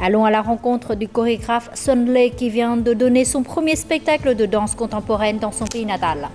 Allons à la rencontre du chorégraphe Xuân Lê qui vient de donner son premier spectacle de danse contemporaine dans son pays natal.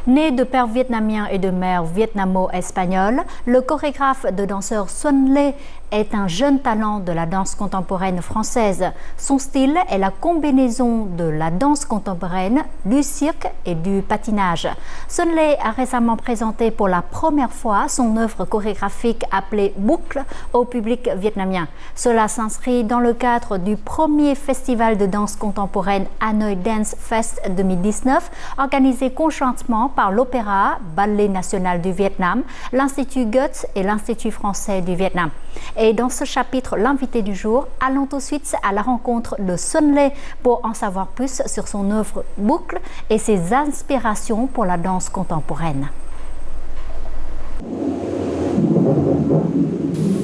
Né de père vietnamien et de mère vietnamo-espagnole, le chorégraphe de danseurs Xuân Lê est un jeune talent de la danse contemporaine française. Son style est la combinaison de la danse contemporaine, du cirque et du patinage. Xuân Lê a récemment présenté pour la première fois son œuvre chorégraphique appelée Boucle au public vietnamien. Cela s'inscrit dans le cadre du premier festival de danse contemporaine Hanoi Dance Fest 2019, organisé conjointement par l'Opéra, Ballet national du Vietnam, l'Institut Goethe et l'Institut français du Vietnam. Et dans ce chapitre, l'invité du jour, allons tout de suite à la rencontre de Xuân Lê pour en savoir plus sur son œuvre Boucle et ses inspirations pour la danse contemporaine.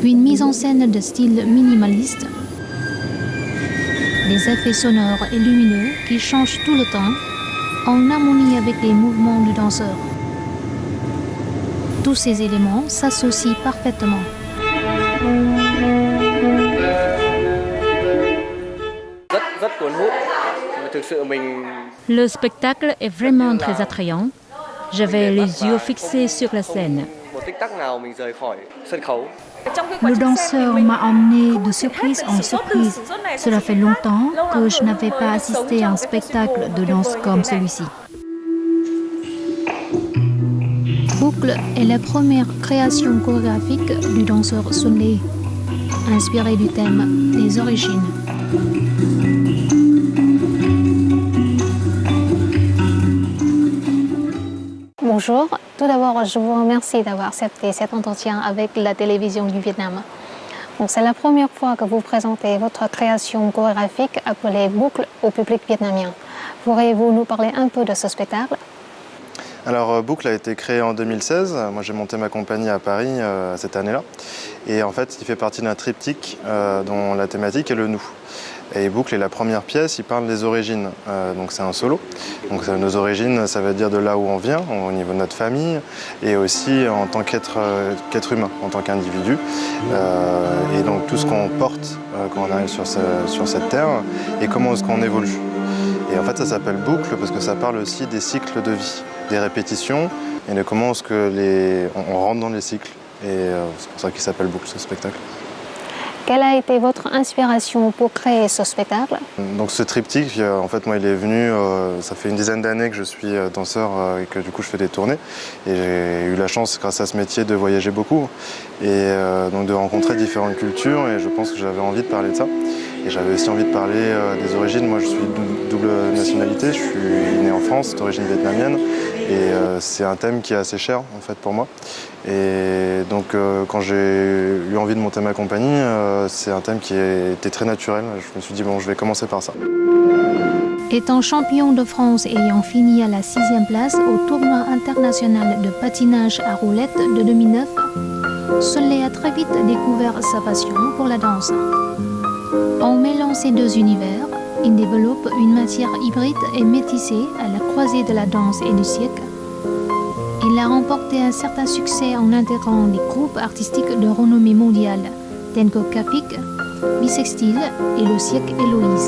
Une mise en scène de style minimaliste, des effets sonores et lumineux qui changent tout le temps, en harmonie avec les mouvements du danseur. Tous ces éléments s'associent parfaitement. Le spectacle est vraiment très attrayant. J'avais les yeux fixés sur la scène. Le danseur m'a emmené de surprise en surprise. Cela fait longtemps que je n'avais pas assisté à un spectacle de danse comme celui-ci. Boucle est la première création chorégraphique du danseur Xuân Lê, inspirée du thème des origines. Bonjour, tout d'abord je vous remercie d'avoir accepté cet entretien avec la télévision du Vietnam. C'est la première fois que vous présentez votre création chorégraphique appelée Boucle au public vietnamien. Pourriez-vous nous parler un peu de ce spectacle? Alors Boucle a été créé en 2016, moi j'ai monté ma compagnie à Paris cette année-là. Et en fait il fait partie d'un triptyque dont la thématique est le nous. Et Boucle est la première pièce, il parle des origines, donc c'est un solo. Donc nos origines, ça veut dire de là où on vient, au niveau de notre famille, et aussi en tant qu'être humain, en tant qu'individu. Et donc tout ce qu'on porte quand on arrive sur cette terre, et comment est-ce qu'on évolue. Et en fait ça s'appelle Boucle parce que ça parle aussi des cycles de vie, des répétitions, et de comment est-ce que on rentre dans les cycles. Et c'est pour ça qu'il s'appelle Boucle ce spectacle. Quelle a été votre inspiration pour créer ce spectacle? Donc ce triptyque, en fait, moi, il est venu, ça fait une dizaine d'années que je suis danseur et que du coup je fais des tournées. Et j'ai eu la chance, grâce à ce métier, de voyager beaucoup et donc de rencontrer différentes cultures. Et je pense que j'avais envie de parler de ça. Et j'avais aussi envie de parler des origines. Moi, je suis double nationalité, je suis né en France, d'origine vietnamienne. Et c'est un thème qui est assez cher, en fait, pour moi. Et donc, quand j'ai eu envie de monter ma compagnie, c'est un thème qui était très naturel. Je me suis dit, bon, je vais commencer par ça. Étant champion de France et ayant fini à la 6e place au tournoi international de patinage à roulettes de 2009, Xuân Lê a très vite découvert sa passion pour la danse. En mêlant ces deux univers, il développe une matière hybride et métissée à la croisée de la danse et du cirque. Il a remporté un certain succès en intégrant des groupes artistiques de renommée mondiale, tels que Capik, Bisextile et le cirque Héloïse.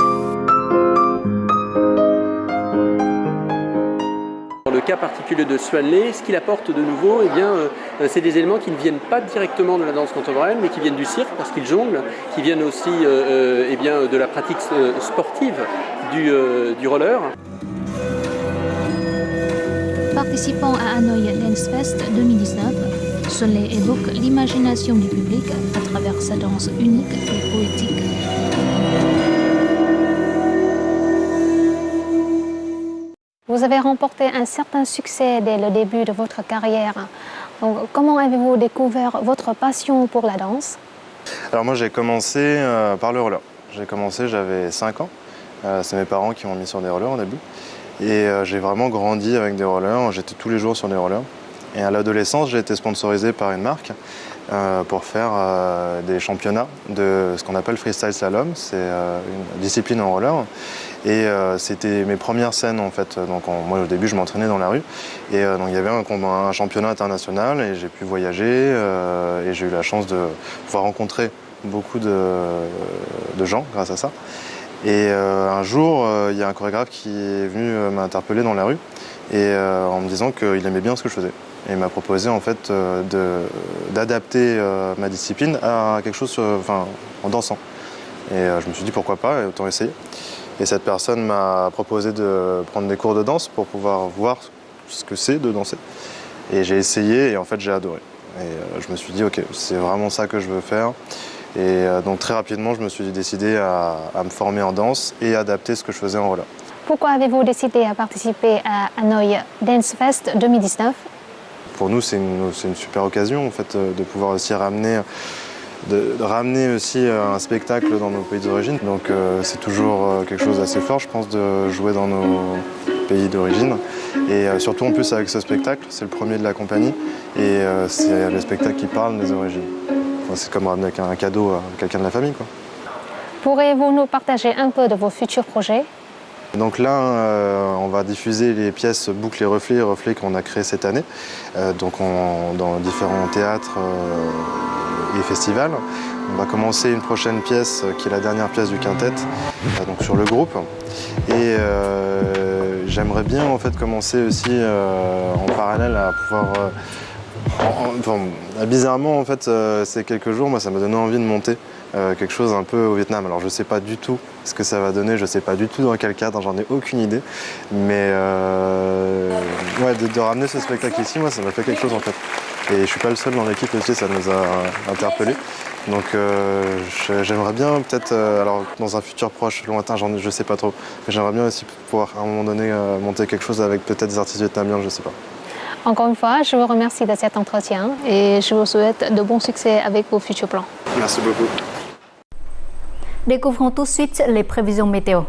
Dans le cas particulier de Xuân Lê, ce qu'il apporte de nouveau, c'est des éléments qui ne viennent pas directement de la danse contemporaine, mais qui viennent du cirque, parce qu'il jongle, qui viennent aussi de la pratique sportive du roller. Participant à Hanoi Dance Fest 2019, Xuân Lê évoque l'imagination du public à travers sa danse unique et poétique. Vous avez remporté un certain succès dès le début de votre carrière. Donc, comment avez-vous découvert votre passion pour la danse? Alors moi j'ai commencé par le roller. J'ai commencé, j'avais 5 ans. C'est mes parents qui m'ont mis sur des rollers au début. Et j'ai vraiment grandi avec des rollers. J'étais tous les jours sur des rollers. Et à l'adolescence, j'ai été sponsorisé par une marque pour faire des championnats de ce qu'on appelle freestyle slalom. C'est une discipline en roller. Et c'était mes premières scènes en fait. Donc moi au début je m'entraînais dans la rue. Et donc il y avait un championnat international et j'ai pu voyager. Et j'ai eu la chance de pouvoir rencontrer beaucoup de gens grâce à ça. Et un jour, il y a un chorégraphe qui est venu m'interpeller dans la rue et en me disant qu'il aimait bien ce que je faisais. Et il m'a proposé en fait d'adapter ma discipline à quelque chose en dansant. Et je me suis dit pourquoi pas, et autant essayer. Et cette personne m'a proposé de prendre des cours de danse pour pouvoir voir ce que c'est de danser. Et j'ai essayé et en fait j'ai adoré. Et je me suis dit ok, c'est vraiment ça que je veux faire. Et donc très rapidement, je me suis décidé à me former en danse et adapter ce que je faisais en roller. Pourquoi avez-vous décidé à participer à Hanoï Dance Fest 2019? Pour nous, c'est une super occasion en fait, de pouvoir aussi ramener aussi un spectacle dans nos pays d'origine. Donc c'est toujours quelque chose d'assez fort, je pense, de jouer dans nos pays d'origine. Et surtout en plus avec ce spectacle, c'est le premier de la compagnie et c'est le spectacle qui parle des origines. C'est comme ramener un cadeau à quelqu'un de la famille, quoi. Pourriez-vous nous partager un peu de vos futurs projets? Donc là, on va diffuser les pièces Boucles et Reflets qu'on a créées cette année, dans différents théâtres et festivals. On va commencer une prochaine pièce qui est la dernière pièce du quintet, donc sur le groupe. Et j'aimerais bien en fait commencer aussi en parallèle à pouvoir bizarrement, en fait, ces quelques jours, moi, ça m'a donné envie de monter quelque chose un peu au Vietnam. Alors, je ne sais pas du tout ce que ça va donner, je ne sais pas du tout dans quel cadre, j'en ai aucune idée. Mais ouais, de ramener ce spectacle ici, moi, ça m'a fait quelque chose, en fait. Et je ne suis pas le seul dans l'équipe aussi, ça nous a interpellés. Donc, j'aimerais bien, peut-être, alors, dans un futur proche, lointain, je ne sais pas trop, mais j'aimerais bien aussi pouvoir, à un moment donné, monter quelque chose avec peut-être des artistes vietnamiens, je ne sais pas. Encore une fois, je vous remercie de cet entretien et je vous souhaite de bons succès avec vos futurs plans. Merci beaucoup. Découvrons tout de suite les prévisions météo.